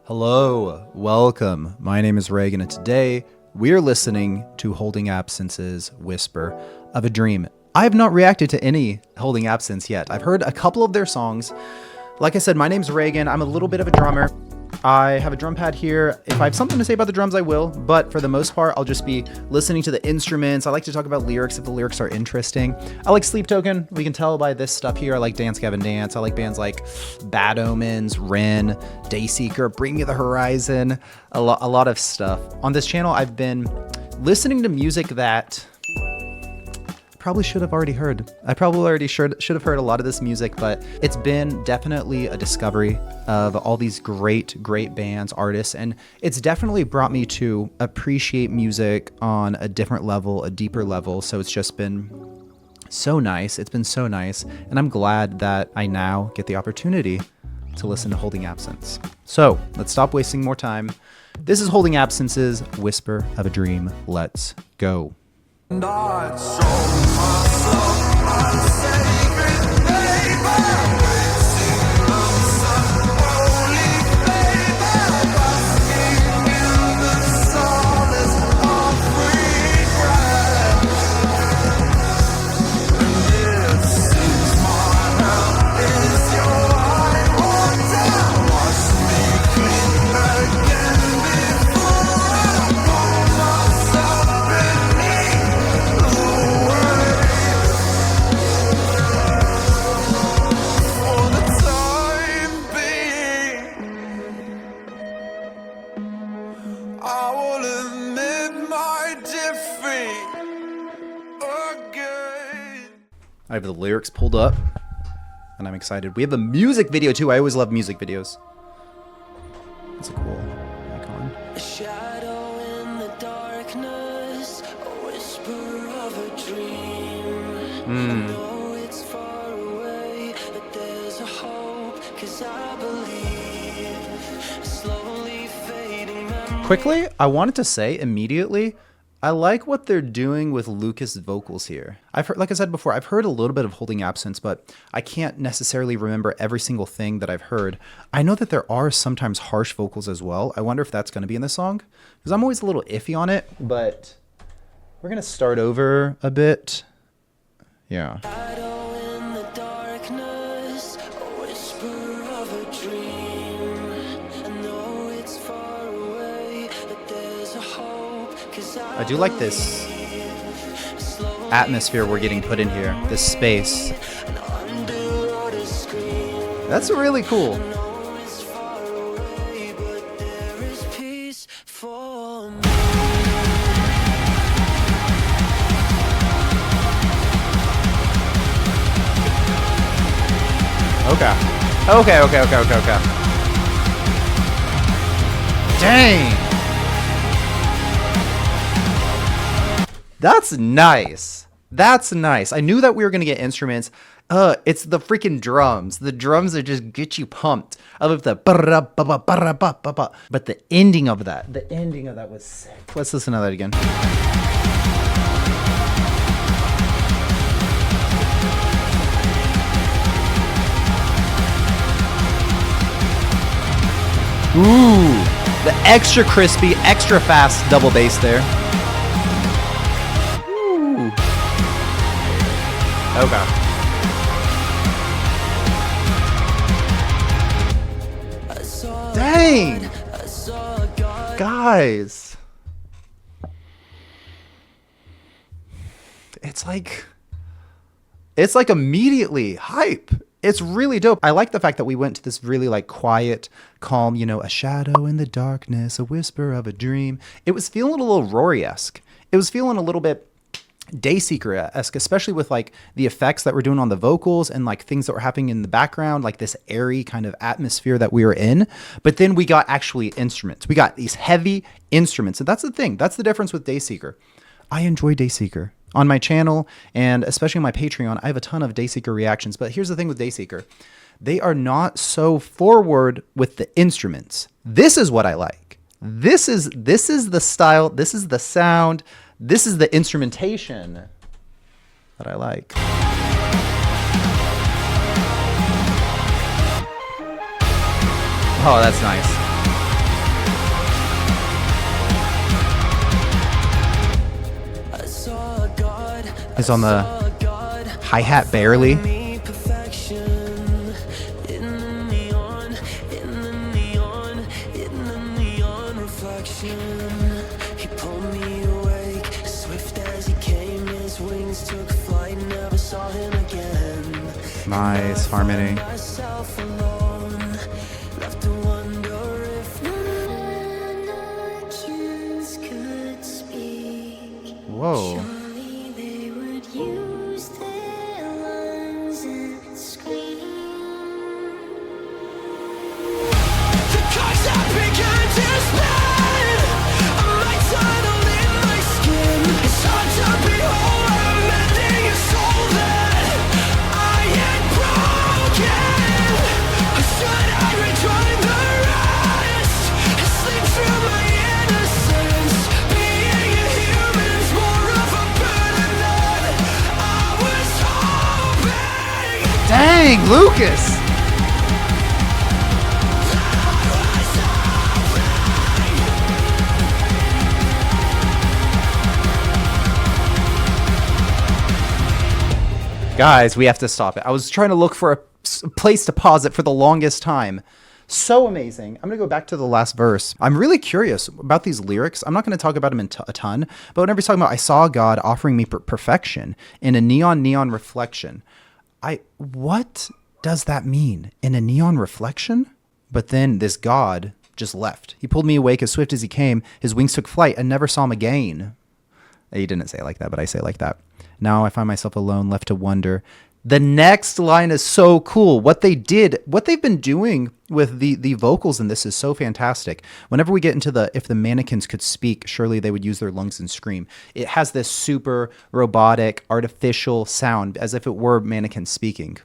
Hello, welcome. My name is Reagan, and today we're listening to Holding Absence's Whisper of a Dream. I have not reacted to any Holding Absence yet. I've heard a couple of their songs. Like I said, my name's Reagan. I'm a little bit of a drummer. I have a drum pad here. If I have something to say about the drums, I will, but for the most part, I'll just be listening to the instruments. I like to talk about lyrics if the lyrics are interesting. I like Sleep Token. We can tell by this stuff here. I like Dance Gavin Dance. I like bands like Bad Omens, Ren, Dayseeker, Bring Me the Horizon, a lot of stuff. On this channel, I've been listening to music that probably should have already heard. I probably already should have heard a lot of this music, but it's been definitely a discovery of all these great bands, artists, and it's definitely brought me to appreciate music on a different level, a deeper level. So it's just been so nice. It's been so nice, and I'm glad that I now get the opportunity to listen to Holding Absence. So let's stop wasting more time. This is Holding Absence's Whisper of a Dream. Let's go. And I'd show myself unsaving, baby. Waiting some holy favor, basking in the solace of regret. And it seems my help is your high water. Wash me clean again before I pull myself beneath. I will admit my defeat again. I have the lyrics pulled up, and I'm excited. We have a music video too. I always love music videos. That's a cool icon. A shadow in the darkness, a whisper of a dream. I know it's far away, but there's a hope, 'cause I believe. Slowly fading memories. Quickly, I wanted to say immediately, I like what they're doing with Lucas' vocals here. I've heard, like I said before, I've heard a little bit of Holding Absence, but I can't necessarily remember every single thing that I've heard. I know that there are sometimes harsh vocals as well. I wonder if that's going to be in the song, because I'm always a little iffy on it, but we're going to start over a bit. Yeah. Shadow in the darkness, a whisper of a dream. I know it's far away, but there's a hope, 'cause I do like this atmosphere we're getting put in here, this space. That's really cool. It's far away, but there is peace for me. Okay. Dang. That's nice. That's nice. I knew that we were going to get instruments. It's the freaking drums. The drums that just get you pumped. I love the but the ending of that was sick. Let's listen to that again. Ooh, the extra crispy, extra fast double bass there. Ooh. Okay. Dang! Guys. It's like immediately hype. It's really dope. I like the fact that we went to this really like quiet, calm, a shadow in the darkness, a whisper of a dream. It was feeling a little Rory-esque. It was feeling a little bit Dayseeker-esque, especially with like the effects that we're doing on the vocals and like things that were happening in the background, like this airy kind of atmosphere that we were in. But then we got actually instruments. We got these heavy instruments. And that's the thing. That's the difference with Dayseeker. I enjoy Dayseeker. On my channel, and especially on my Patreon, I have a ton of Dayseeker reactions. But here's the thing with Dayseeker. They are not so forward with the instruments. This is what I like. This is the style. This is the sound. This is the instrumentation that I like. Oh, that's nice. He's on the hi-hat barely. Nice harmony. Whoa. Dang, Lucas! Guys, we have to stop it. I was trying to look for a place to pause it for the longest time. So amazing. I'm going to go back to the last verse. I'm really curious about these lyrics. I'm not going to talk about them a ton, but whenever he's talking about, I saw God offering me perfection in a neon reflection. What does that mean? In a neon reflection? But then this God just left. He pulled me awake as swift as he came. His wings took flight and never saw him again. He didn't say it like that, but I say it like that. Now I find myself alone, left to wonder. The next line is so cool. What they've been doing with the vocals in this is so fantastic. Whenever we get into if the mannequins could speak, surely they would use their lungs and scream. It has this super robotic, artificial sound as if it were mannequins speaking.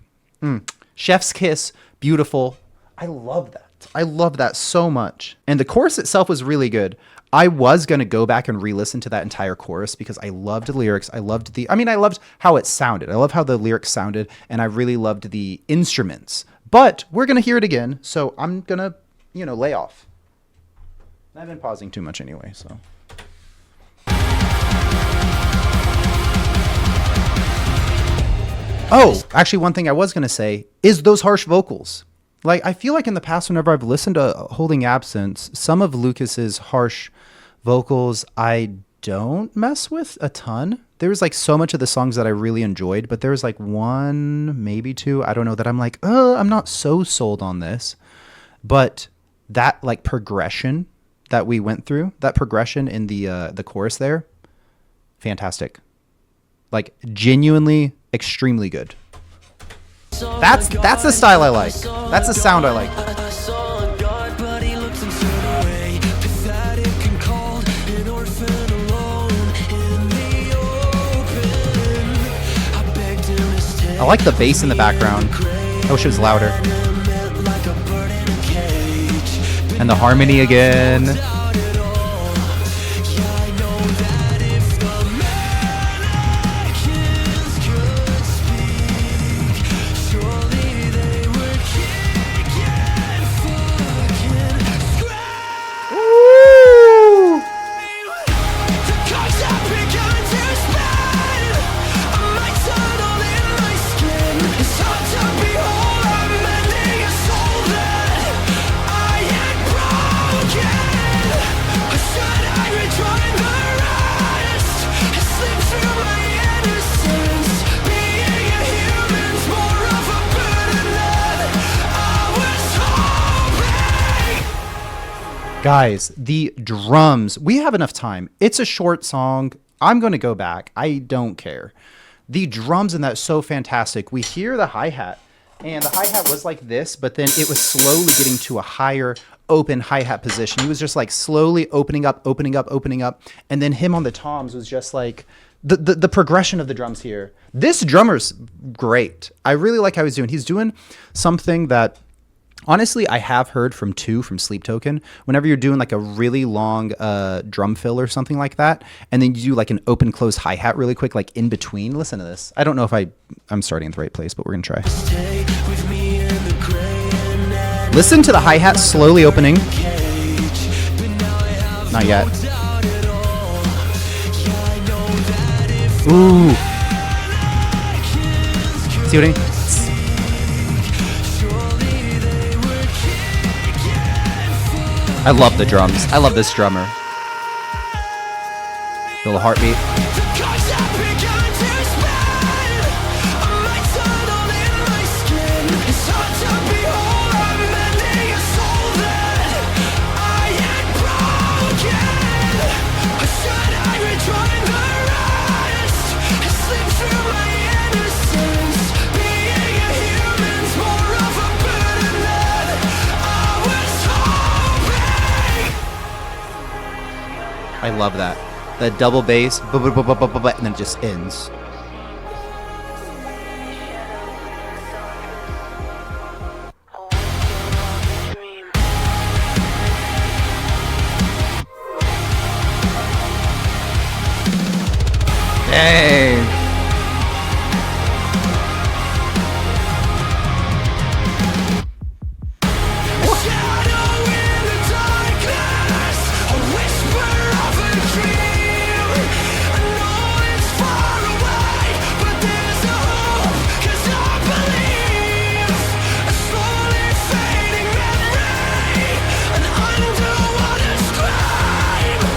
Chef's kiss, beautiful. I love that. I love that so much. And the chorus itself was really good. I was going to go back and re-listen to that entire chorus because I loved the lyrics. I loved how it sounded. I love how the lyrics sounded, and I really loved the instruments. But we're going to hear it again, so I'm going to, lay off. I've been pausing too much anyway, so. Oh, actually, one thing I was going to say is those harsh vocals. Like, I feel like in the past, whenever I've listened to Holding Absence, some of Lucas's harsh vocals I don't mess with a ton. There was like so much of the songs that I really enjoyed, but there was like one, maybe two, I don't know, that I'm like, I'm not so sold on this. But that like progression that we went through, that progression in the chorus there, fantastic. Like genuinely extremely good. That's the style I like. That's the sound I like. I like the bass in the background. I wish it was louder. And the harmony again. Guys, the drums, we have enough time. It's a short song. I'm going to go back. I don't care. The drums in that so fantastic. We hear the hi-hat, and the hi-hat was like this, but then it was slowly getting to a higher open hi-hat position. He was just like slowly opening up. And then him on the toms was just like the progression of the drums here. This drummer's great. I really like how he's doing. He's doing something that honestly, I have heard from Sleep Token. Whenever you're doing like a really long drum fill or something like that, and then you do like an open close hi-hat really quick, like in between. Listen to this. I don't know if I'm starting in the right place, but we're gonna try. Listen to the hi-hat slowly opening. Not yet. Ooh. See what I mean? I love the drums. I love this drummer. Little heartbeat. I love that. That double bass, and then it just ends. Dang.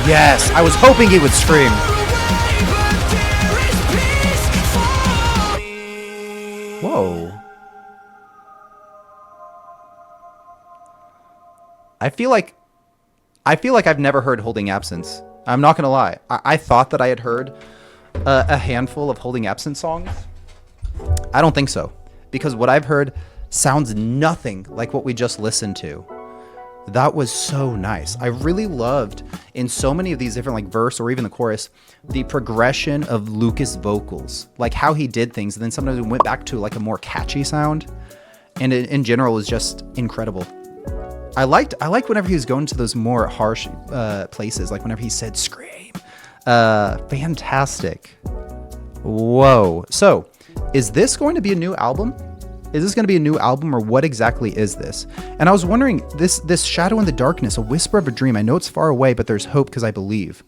Yes, I was hoping he would scream. Whoa. I feel like I've never heard Holding Absence. I'm not gonna lie. I thought that I had heard a handful of Holding Absence songs. I don't think so, because what I've heard sounds nothing like what we just listened to. That was so nice. I really loved in so many of these different like verse or even the chorus, the progression of Lucas vocals, like how he did things. And then sometimes we went back to like a more catchy sound. And it, in general, was just incredible. I liked whenever he was going to those more harsh places, like whenever he said scream. Fantastic. Whoa. So is this going to be a new album? Is this going to be a new album, or what exactly is this? And I was wondering, this Shadow in the Darkness, a whisper of a dream. I know it's far away, but there's hope because I believe.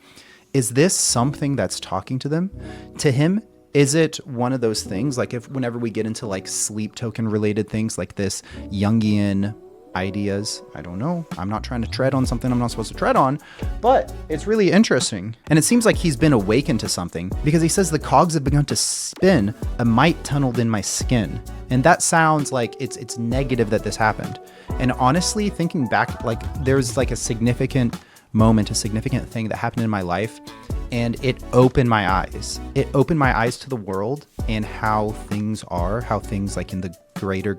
Is this something that's talking to them? To him? Is it one of those things, like if whenever we get into like sleep token related things like this Jungian ideas? I don't know. I'm not trying to tread on something I'm not supposed to tread on, but it's really interesting. And it seems like he's been awakened to something, because he says the cogs have begun to spin, a might tunneled in my skin. And that sounds like it's negative that this happened. And honestly, thinking back, like there's like a significant moment, a significant thing that happened in my life, and it opened my eyes. It opened my eyes to the world and how things are, how things like in the greater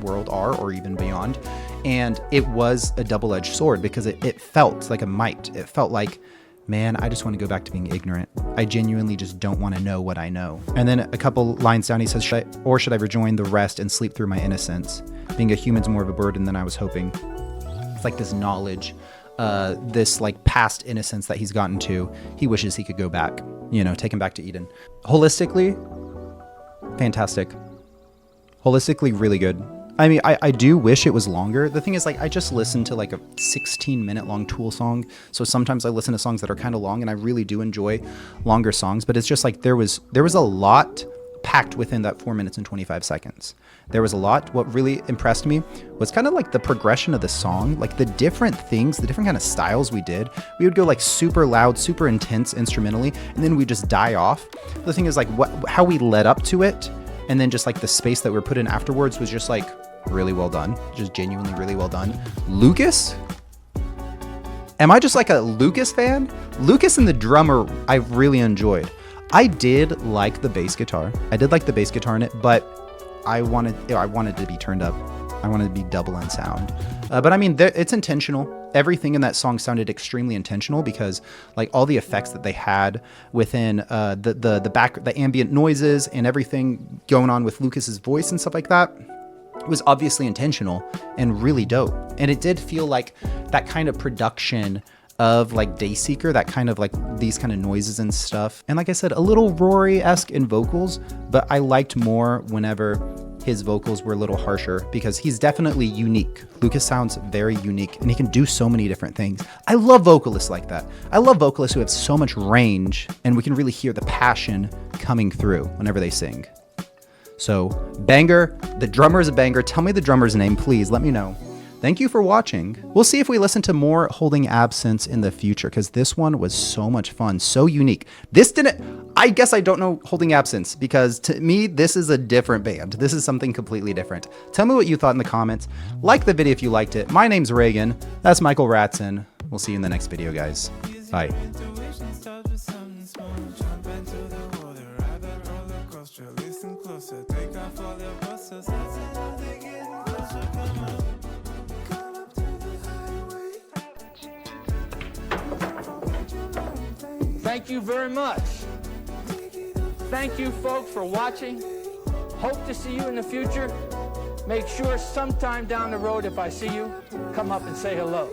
world are, or even beyond. And it was a double-edged sword, because it felt like a might. It felt like, man, I just want to go back to being ignorant. I genuinely just don't want to know what I know. And then a couple lines down, he says, should I rejoin the rest and sleep through my innocence? Being a human's more of a burden than I was hoping. It's like this knowledge, this like past innocence that he's gotten to. He wishes he could go back, take him back to Eden. Holistically, fantastic. Holistically, really good. I mean, I do wish it was longer. The thing is, like, I just listened to like a 16-minute long Tool song. So sometimes I listen to songs that are kind of long, and I really do enjoy longer songs. But it's just like there was a lot packed within that 4 minutes and 25 seconds. There was a lot. What really impressed me was kind of like the progression of the song, like the different things, the different kind of styles we did. We would go like super loud, super intense instrumentally, and then we just die off. The thing is, like, how we led up to it, and then just like the space that we were put in afterwards was just like really well done. Just genuinely really well done. Lucas? Am I just like a Lucas fan? Lucas and the drummer, I really enjoyed. I did like the bass guitar. I did like the bass guitar in it, but I wanted to be turned up. I wanted to be double end sound. But I mean, it's intentional. Everything in that song sounded extremely intentional, because like all the effects that they had within the ambient noises and everything going on with Lucas's voice and stuff like that was obviously intentional and really dope. And it did feel like that kind of production of like Dayseeker, that kind of like these kind of noises and stuff. And like I said, a little Rory-esque in vocals, but I liked more whenever his vocals were a little harsher, because he's definitely unique. Lucas sounds very unique, and he can do so many different things. I love vocalists like that. I love vocalists who have so much range, and we can really hear the passion coming through whenever they sing. So Banger, the drummer is a banger. Tell me the drummer's name, please. Let me know. Thank you for watching. We'll see if we listen to more Holding Absence in the future, because this one was so much fun, so unique. This didn't, I guess I don't know Holding Absence, because to me, this is a different band. This is something completely different. Tell me what you thought in the comments. Like the video if you liked it. My name's Reagan. That's Michael Ratson. We'll see you in the next video, guys. Bye. Thank you very much. Thank you, folks, for watching. Hope to see you in the future. Make sure sometime down the road, if I see you, come up and say hello.